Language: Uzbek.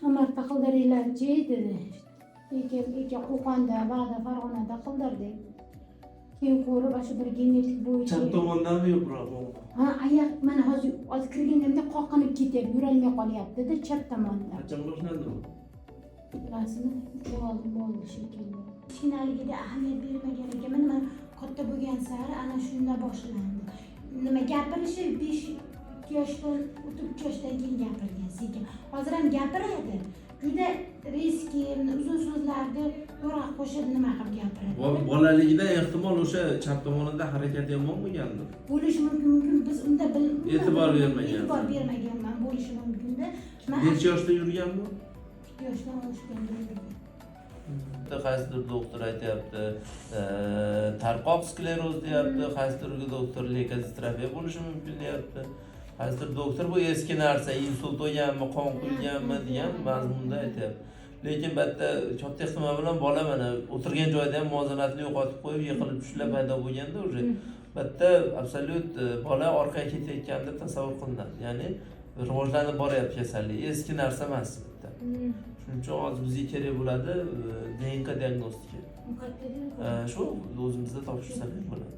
Samarqandda qildiringlar-chi dedi. Eka Qo'qonda, Bag'da, Farg'onada qildirdik. Keyin ko'rib shu bir genetik bo'yicha. Chap tomondami yo'qroq? Ha, oyoq mana hozir kirganimda qoqinib ketyapti, yurolmay qolyapti-da chap tomonda. Qachon boshlandi bu? Bilasizmi? Bo'ldi shekilli. Kichkinaligida ahamiyat bermagan ekanman, nima katta bo'lgan sari ana shunda boshlandi. Nima gapirishi 5 yoshdan o'tib 3 yoshdan keyin gapirgan sekin. Hozir ham gapiradi. Juda riski, uzun so'zlarni to'g'ri qo'shib nima qilib gapiradi. Bolaligida ehtimol o'sha chap tomonida harakat yomon bo'lgandir. Bo'lishi mumkin, biz unda E'tibor bermaganman, bo'lishi mumkin-da. Necha yoshda yurganmi? 2 yoshdan oshganda yurgan. Qaysidir doktor aytyapti, tarqoq skleroz deyapti, qaysidir doktor leykoziterapiya bo'lishi mumkin deyapti. Qaysidir doktor bu eski narsa, insult bo'lganmi, qon quyganmi degan mazmunda aytyapti. Lekin bitta katta ehtimol bilan bola mana o'tirgan joyda ham muvozanatni yo'qotib qo'yib, yiqilib tushlar paydo bo'lganda o'sha bitta absolyut bola orqaga ketayotganini tasavvur qilinadi. Ya'ni rivojlanib boryapti kasallik, eski narsa emas bitta. Shuning uchun hozir bizga kerak bo'ladi DNK diagnostika. Shu o'zimizda topshirsak bo'ladi.